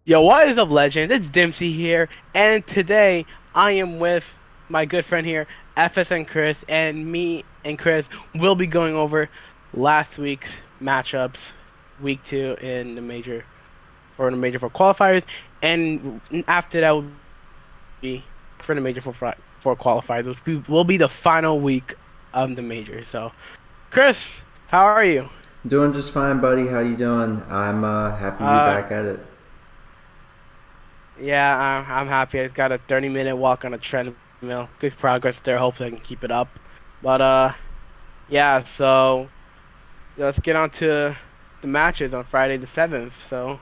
Yo, what is up, legend? It's Dimsii here, and today I am with my good friend here, FSN Chris, and me and Chris will be going over last week's matchups, week two in the major for qualifiers, and after that will be for the major for qualifiers, will be the final week of the major. So, Chris, how are you? Doing just fine, buddy. How you doing? I'm happy to be Uh, back at it. Yeah, I'm happy. I got a 30-minute walk on a treadmill. Good progress there. Hopefully I can keep it up. But yeah, so let's get on to the matches on Friday the 7th. So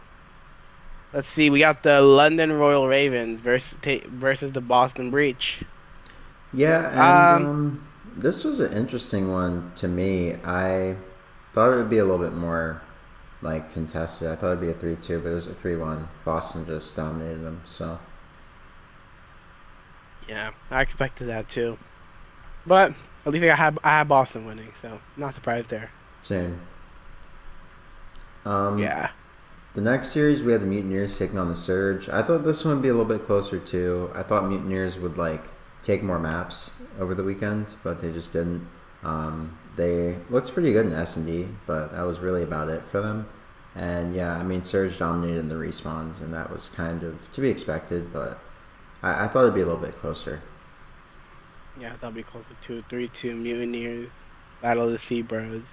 let's see. We got the London Royal Ravens versus the Boston Breach. Yeah, and Um, this was an interesting one to me. I thought it would be a little bit more like contested. I thought it'd be a 3-2, but it was a 3-1. Boston just dominated them. So yeah, I expected that too. But at least I had Boston winning, so not surprised there. same. Um, Yeah. the next series we had the Mutineers taking on the Surge. I thought this one would be a little bit closer too. I thought Mutineers would like take more maps over the weekend, but they just didn't. They looked pretty good in S&D, but that was really about it for them. And yeah, I mean Surge dominated in the respawns, and that was kind of to be expected. But I thought it'd be a little bit closer. Yeah, that'll be closer to 3-2 Mutineers. Battle of the Sea Bros.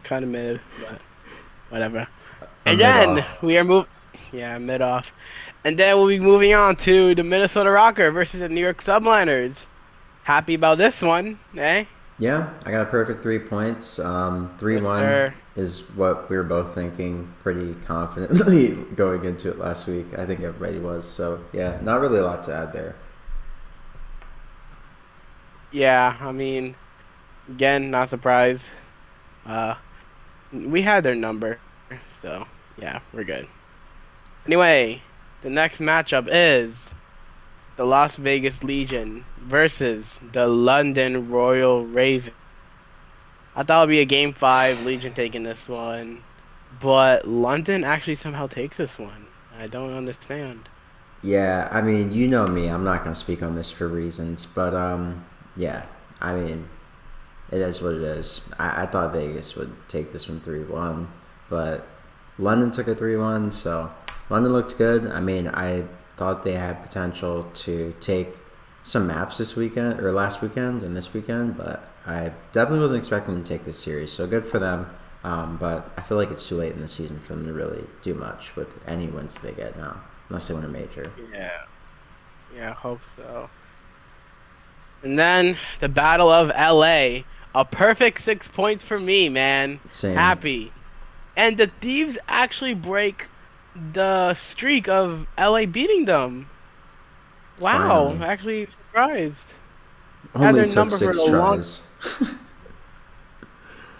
Kind of mid, but whatever. A And mid then off. we are yeah, mid off. And then we'll be moving on to the Minnesota Rokkr versus the New York Subliners. Happy about this one, eh? Yeah, I got a perfect 3 points. Three Yes, one sir. is what we were both thinking pretty confidently going into it last week. I think everybody was. So yeah, not really a lot to add there. Yeah, I mean, again, not surprised. Uh, we had their number, so yeah, we're good. Anyway, the next matchup is the Las Vegas Legion versus the London Royal Ravens. I thought it'd be a game five, Legion taking this one, but London actually somehow takes this one. I don't understand. Yeah, I mean, you know me. I'm not gonna speak on this for reasons, but yeah. I mean, it is what it is. I thought Vegas would take this one 3-1, but London took a 3-1, so London looked good. I mean, I thought they had potential to take some maps this weekend or last weekend and this weekend, but I definitely wasn't expecting them to take this series. So good for them. But I feel like it's too late in the season for them to really do much with any wins they get now, unless they win a major. Yeah, yeah, I hope so. And then the Battle of LA, a perfect 6 points for me, man. Same. Happy. And the Thieves actually break the streak of LA beating them. Wow, Finally. actually surprised. Had Only their took number for six a long. tries.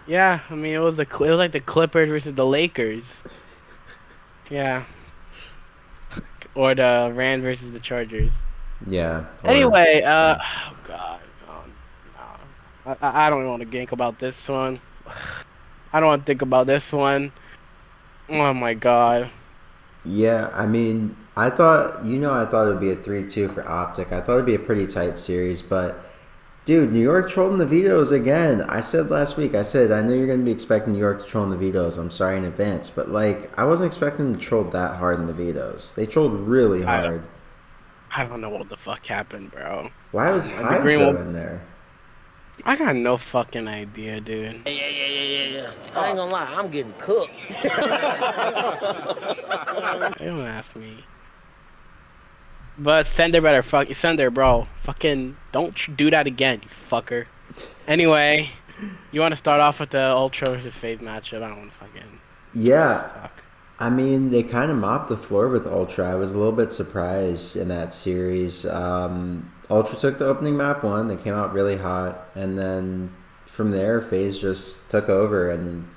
Yeah, I mean it was like the Clippers versus the Lakers. Yeah, or the Rams versus the Chargers. Yeah, or Anyway, yeah. oh god, oh, no. I don't want to think about this one. I don't want to think about this one. Oh my god. Yeah, I mean, I thought it would be a 3-2 for Optic. I thought it'd be a pretty tight series, but dude, New York trolling the vetoes again. I said last week, I said, I know you're going to be expecting New York to troll in the vetoes. I'm sorry in advance, but like, I wasn't expecting them to troll that hard in the vetoes. They trolled really I don't, hard. I don't know what the fuck happened, bro. Why was The green Hydro one. in there? I got no fucking idea, dude. Yeah. I ain't gonna lie, I'm getting cooked. They don't ask me. But Sender better Sender, bro. Fucking don't do that again, you fucker. Anyway, you want to start off with the Ultra versus Faze matchup? I don't want to fucking Yeah, talk. I mean, they kind of mopped the floor with Ultra. I was a little bit surprised in that series. Ultra took the opening map one. They came out really hot, and then from there, FaZe just took over, and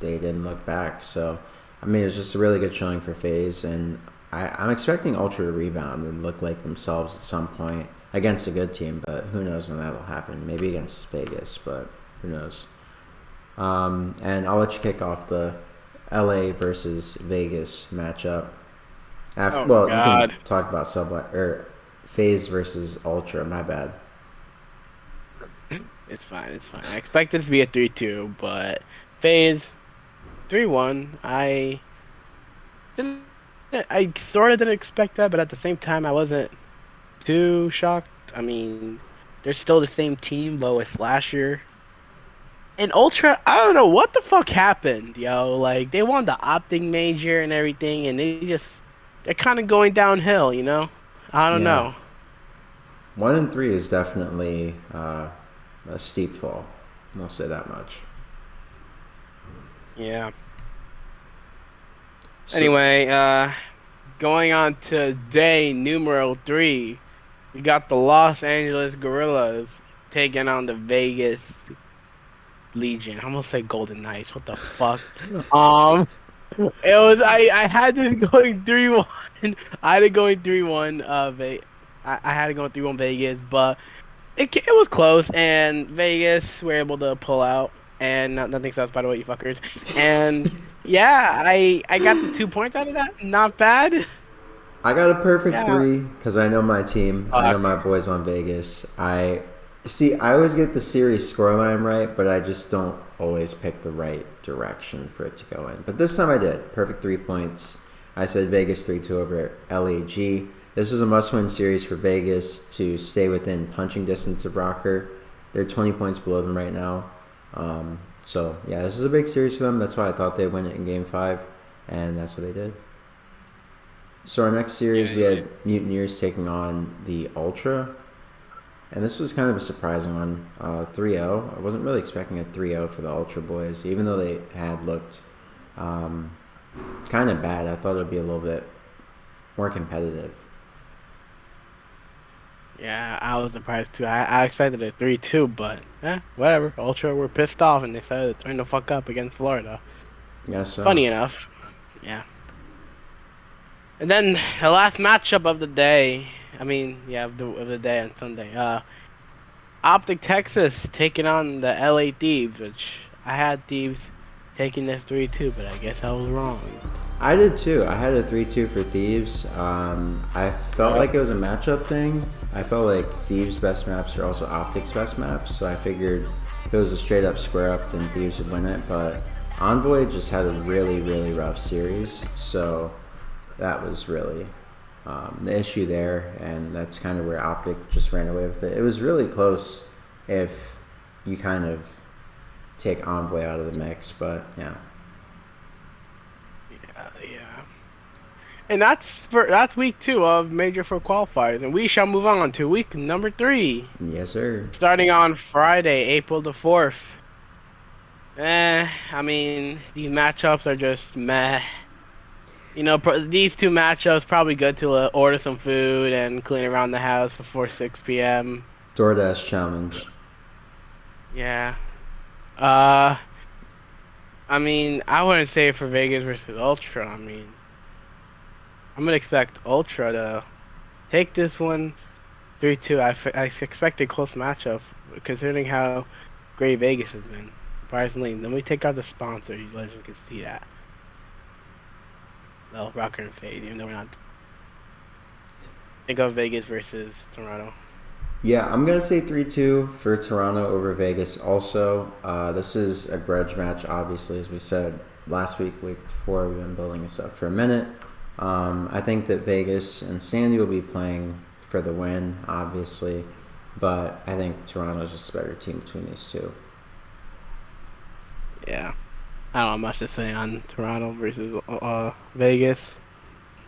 they didn't look back. So, I mean, it was just a really good showing for FaZe, and I'm expecting Ultra to rebound and look like themselves at some point against a good team. But who knows when that'll happen? Maybe against Vegas, but who knows? And I'll let you kick off the LA versus Vegas matchup. After, Oh well, you can God. talk about or Phase versus Ultra. My bad. It's fine. It's fine. I expected it to be a 3-2, but Faze 3-1. Didn't. I sort of didn't expect that, but at the same time, I wasn't too shocked. I mean, they're still the same team, lowest last year. And Ultra, I don't know what the fuck happened, yo. Like they won the Optic major and everything, and they're kind of going downhill, you know. I don't Yeah, know. 1 and 3 is definitely a steep fall. I'll say that much. Yeah. So Anyway, going on to day numero 3, we got the Los Angeles Guerillas taking on the Vegas Legion. I'm gonna say Golden Knights. What the fuck? Um, it was I had this going 3-1. I had it going 3-1. I had it going 3-1 Vegas, but it was close, and Vegas were able to pull out, and nothing else by the way, you fuckers. And yeah, I got the 2 points out of that. Not bad. I got a perfect Yeah. 3 because I know my team. I know Fuck. my boys on Vegas. I see. I always get the series scoreline right, but I just don't always pick the right direction for it to go in. But this time I did. Perfect 3 points. I said Vegas 3-2 over LAG. This is a must-win series for Vegas to stay within punching distance of Rokkr. They're 20 points below them right now. So yeah, this is a big series for them. That's why I thought they'd win it in Game 5, and that's what they did. So our next series, Yeah, we yeah. had Mutineers taking on the Ultra, and this was kind of a surprising one, 3-0. I wasn't really expecting a 3-0 for the Ultra boys, even though they had looked um, kind of bad. I thought it would be a little bit more competitive. Yeah, I was surprised too. I expected a 3-2, but whatever. Ultra were pissed off and they decided to turn the fuck up against Florida. Yeah, so Funny enough. Yeah. And then the last matchup of the day. I mean, yeah, of the day on Sunday. Optic Texas taking on the LA Thieves, which I had Thieves taking this 3-2, but I guess I was wrong. I did too. I had a 3-2 for Thieves. I felt Yep. like it was a matchup thing. I felt like Thieves' best maps are also Optic's best maps, so I figured if it was a straight up square up, then Thieves would win it. But Envoy just had a really, really rough series, so that was really the issue there, and that's kind of where Optic just ran away with it. It was really close if you kind of take Envoy out of the mix, but yeah. Yeah. And that's week 2 of Major 4 qualifiers, and we shall move on to week number 3, Yes, sir. starting on Friday, April the 4th. I mean, these matchups are just meh. You know, these two matchups probably good to order some food and clean around the house before 6 p.m. DoorDash challenge. Yeah. Uh, I mean, I wouldn't say for Vegas versus Ultra. I mean, I'm gonna expect Ultra to take this one 3-2. I expect a close matchup considering how great Vegas has been. Surprisingly, then we take out the sponsor. You guys can see that. Well, Rokkr and Faze, even though we're not. Think of Vegas versus Toronto. Yeah, I'm gonna say 3-2 for Toronto over Vegas. Also, this is a grudge match, obviously, as we said last week before. We've been building this up for a minute. I think that Vegas and Sandy will be playing for the win, obviously, but I think Toronto's just a better team between these two. Yeah. I don't have much to say on Toronto versus Vegas.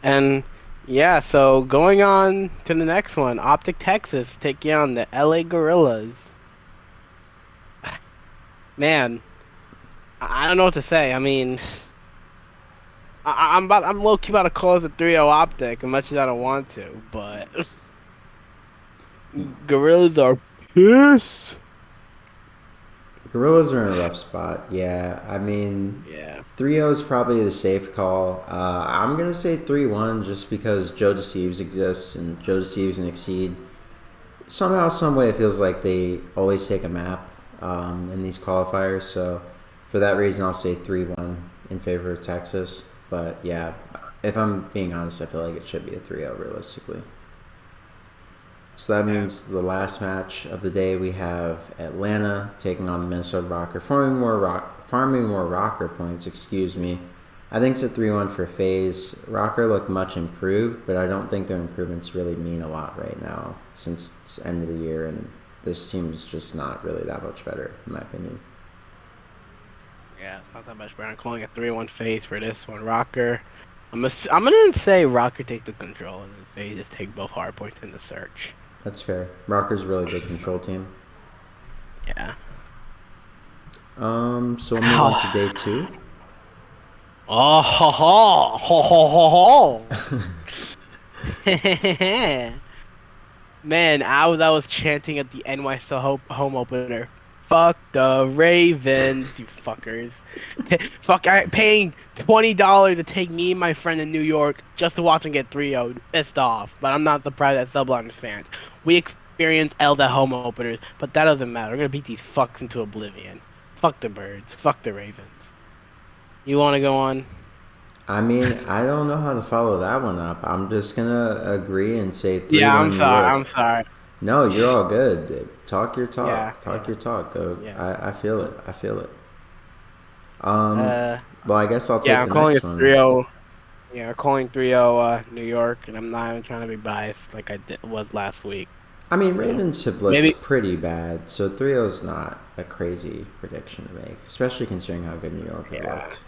And yeah, so going on to the next one, Optic Texas taking on the LA Guerillas. Man, I don't know what to say. I mean, I'm low key about to close the 3-0 Optic as much as I don't want to, but Guerillas are pissed. Gorillas are in a rough spot. Yeah, I mean, Yeah. 3-0 is probably the safe call. I'm gonna say 3-1 just because Joe Deceives exists and Joe Deceives and Exceed. Somehow, some way, it feels like they always take a map in these qualifiers. So, for that reason, I'll say 3-1 in favor of Texas. But yeah, if I'm being honest, I feel like it should be a 3-0 realistically. So that means the last match of the day we have Atlanta taking on the Minnesota Rokkr, farming more Rokkr points. Excuse me. I think it's a 3-1 for Faze. Rokkr look much improved, but I don't think their improvements really mean a lot right now since it's the end of the year, and this team is just not really that much better, in my opinion. Yeah, it's not that much better. I'm calling a 3-1 Faze for this one. Rokkr. I'm gonna say Rokkr take the control and then Faze just take both hard points in the search. That's fair. Rocker's a really good control team. Yeah. So we'll move on to day 2. Oh ho ho ho ho ho ho. Man, I was chanting at the NYSL home opener. Fuck the Ravens, you fuckers. Fuck, paying $20 to take me and my friend in New York just to watch them get 3-0'd. Pissed off, but I'm not surprised at Sublime fans. We experience L's at home openers, but that doesn't matter. We're gonna beat these fucks into oblivion. Fuck the Birds. Fuck the Ravens. You wanna go on? I mean, I don't know how to follow that one up. I'm just gonna agree and say 3-1 Yeah, I'm New sorry. York. I'm sorry. No, you're all good. Talk your talk. Yeah, Talk your talk. Go. yeah. I feel it. I feel it. Uh, Well, I guess I'll yeah, take I'm the calling next it one. 3-0. Yeah, I'm calling 3-0 New York, and I'm not even trying to be biased like was last week. I mean, You know? Ravens have Maybe. looked pretty bad, so 3-0 is not a crazy prediction to make, especially considering how good New York have Yeah. looked.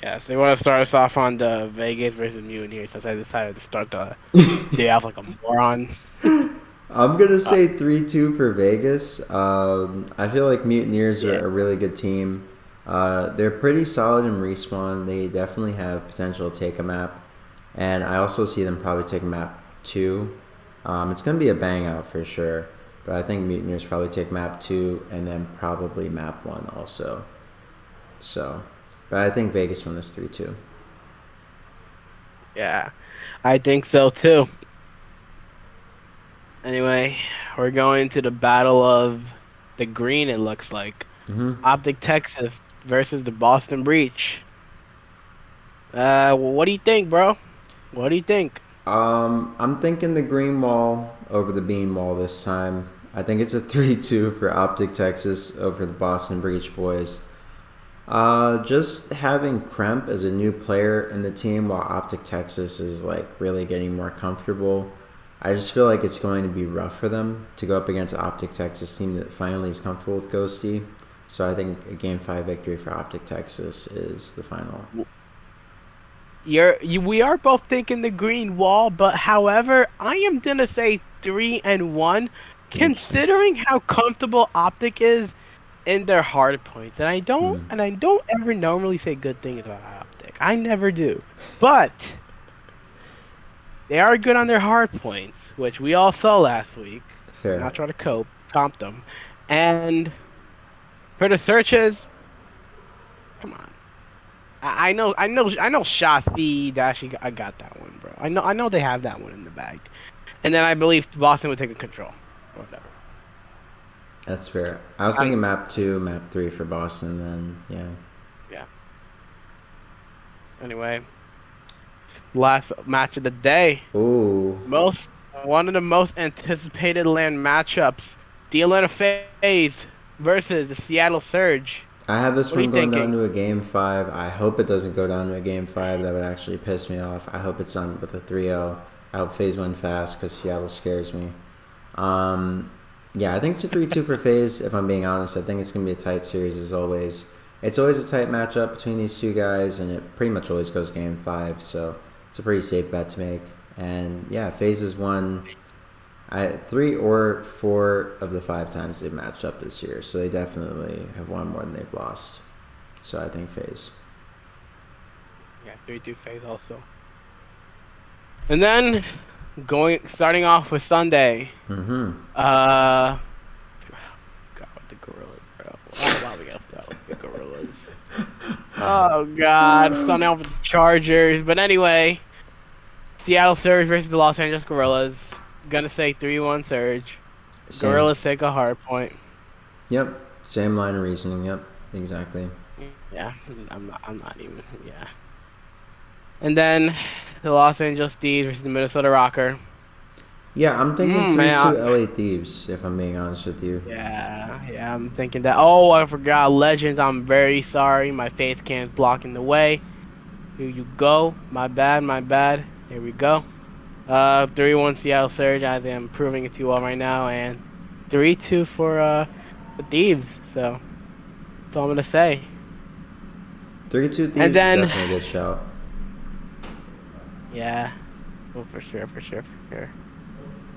Yeah, so you want to start us off on the Vegas versus Mutineers since I decided to start the day off like a moron. I'm gonna say 3-2 for Vegas. I feel like Mutineers Yeah. are a really good team. They're pretty solid in respawn. They definitely have potential to take a map, and I also see them probably take map 2. It's gonna be a bang out for sure, but I think Mutineers probably take map 2 and then probably map 1 also. So, but I think Vegas won this 3-2. Yeah, I think so too. Anyway, we're going to the battle of the green, it looks like. Mm-hmm. Optic Texas versus the Boston Breach. What do you think, bro? What do you think? I'm thinking the green wall over the bean wall this time. I think it's a 3-2 for Optic Texas over the Boston Breach boys. Just having Kremp as a new player in the team while Optic Texas is like really getting more comfortable. I just feel like it's going to be rough for them to go up against an Optic Texas team that finally is comfortable with Ghosty. So I think a Game 5 victory for Optic Texas is the final. We are both thinking the green wall, but however, I am gonna say 3-1, considering how comfortable Optic is in their hard points. And I don't ever normally say good things about Optic. I never do. But they are good on their hard points, which we all saw last week. Fair. Not try to comp them. And for the searches, come on. I know Shotzi Dashi, I got that one, bro. I know they have that one in the bag. And then I believe Boston would take control. Or whatever. That's fair. I was thinking map 2, map 3 for Boston then, yeah. Yeah. Anyway, last match of the day. Ooh. One of the most anticipated LAN matchups. The Atlanta Faze versus the Seattle Surge. I have this What are one you going down thinking? to a Game 5. I hope it doesn't go down to a Game 5. That would actually piss me off. I hope it's done with a 3-0. I hope Faze win fast because Seattle scares me. Yeah, I think it's a 3-2 for Faze, if I'm being honest. I think it's going to be a tight series as always. It's always a tight matchup between these two guys, and it pretty much always goes Game 5, so it's a pretty safe bet to make. And yeah, Faze has won 3 or 4 of the 5 times they've matched up this year, so they definitely have won more than they've lost. So I think Faze. Yeah, 3-2 Faze also. And then starting off with Sunday. Mm-hmm. God, the Guerillas, bro. Why we gotta start with the Guerillas? Oh God, starting off with the Chargers. But anyway, Seattle Surge versus the Los Angeles Guerillas. Gonna say 3-1 Surge. Same. Guerillas take a hard point. Yep. Same line of reasoning. Yep. Exactly. Yeah, I'm not even. Yeah. And then the Los Angeles Thieves versus the Minnesota Rokkr. Yeah, I'm thinking Man, 3-2 LA Thieves, if I'm being honest with you. yeah, I'm thinking that. Oh, I forgot Legends. I'm very sorry. My face can's blocking the way. Here you go. My bad, my bad. Here we go. 3-1 Seattle Surge. I think I'm proving it too well right now, and 3-2 for the Thieves. So that's all I'm gonna say. 3-2 And Thieves is then, definitely a good shout. yeah, oh, for sure, for sure, for sure.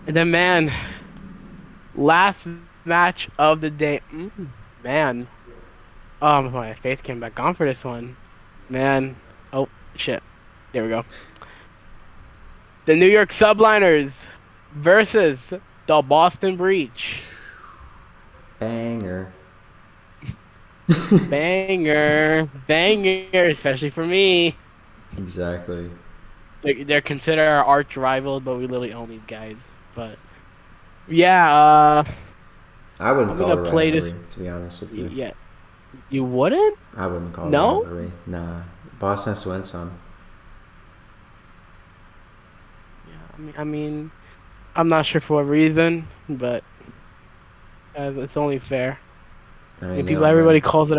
And then, man, last match of the day. Man, my face came back on for this one. Man, oh shit. There we go. The New York Subliners versus the Boston Breach. Banger. Banger, banger, especially for me. Exactly. They're considered our arch rivals, but we literally own these guys. But yeah, I wouldn't I'm call gonna it a play this. rivalry, to be honest with you. Yeah, you wouldn't? I wouldn't call it a No? rivalry. Nah. Boston has to win some. Yeah, I mean, I'm not sure for what reason, but it's only fair. I And mean, they people, don't win. everybody calls it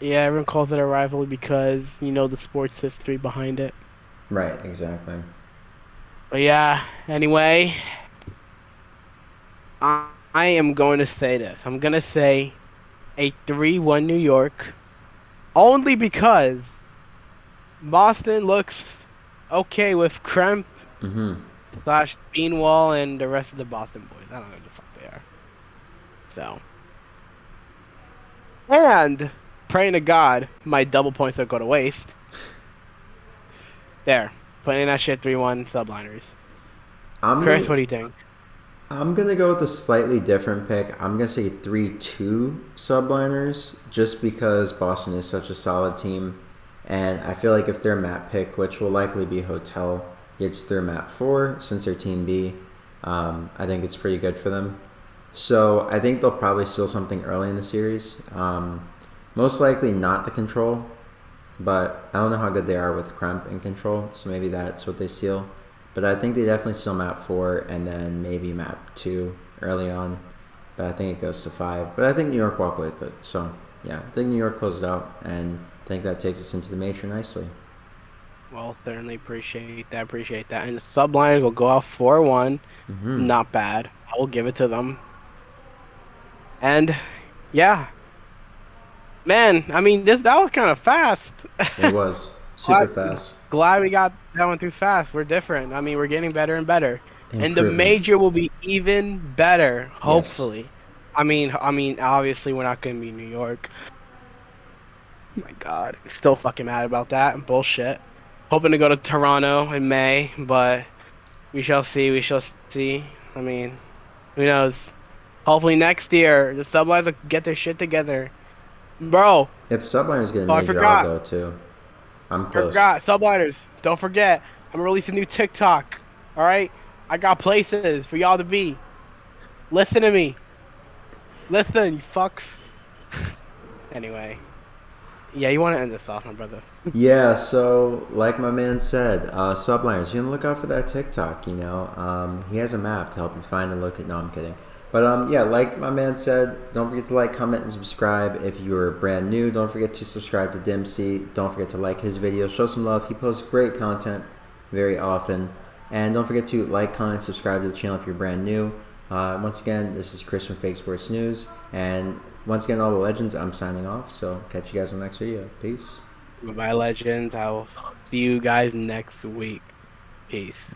yeah, everyone calls it a rivalry because the sports history behind it. Right, exactly. But yeah, anyway, I am going to say this. I'm gonna say a 3-1 New York, only because Boston looks okay with Kremp Mm-hmm. slash Beanwall and the rest of the Boston boys. I don't know who the fuck they are. So, and praying to God my double points don't go to waste. There, putting that shit 3-1 subliners. I'm Chris, gonna what do you think? I'm gonna go with a slightly different pick. I'm gonna say 3-2 subliners, just because Boston is such a solid team, and I feel like if their map pick, which will likely be Hotel, gets through map 4 since they're Team B, I think it's pretty good for them. So I think they'll probably steal something early in the series. Most likely not the control, but I don't know how good they are with Crump and control, so maybe that's what they steal. But I think they definitely steal map 4 and then maybe map 2 early on. But I think it goes to 5. But I think New York walk with it. So yeah, I think New York closes it out, and I think that takes us into the major nicely. Well, certainly appreciate that. Appreciate that. And the subliners will go out 4-1. Mm-hmm. Not bad. I will give it to them. And yeah, man. I mean, that was kind of fast. It was super glad, fast. glad we got that one through fast. We're different. I mean, we're getting better and better. And the Improvement. major will be even better, Yes. hopefully. I mean, obviously we're not gonna be New York. Oh my God, still fucking mad about that. Bullshit. Hoping to go to Toronto in May, but we shall see. We shall see. I mean, who knows? Hopefully next year the Sublines will get their shit together, bro. If subliners get a Oh, I major, I'll forgot. go too. I'm close. Forgot. Subliners. Don't forget. I'm releasing a new TikTok. All right. I got places for y'all to be. Listen to me. Listen, you fucks. Anyway. Yeah, you want to end this off, my brother. Yeah, so like my man said, subliners, you can look out for that TikTok. He has a map to help you find and look at. No, I'm kidding. But yeah, like my man said, don't forget to like, comment, and subscribe. If you're brand new, don't forget to subscribe to Dimsii. Don't forget to like his videos, show some love. He posts great content very often. And don't forget to like, comment, subscribe to the channel if you're brand new. Once again, this is Chris from Fake Sports News, and once again, all the legends, I'm signing off. So catch you guys in the next video. Peace. Bye, legends. I will see you guys next week. Peace.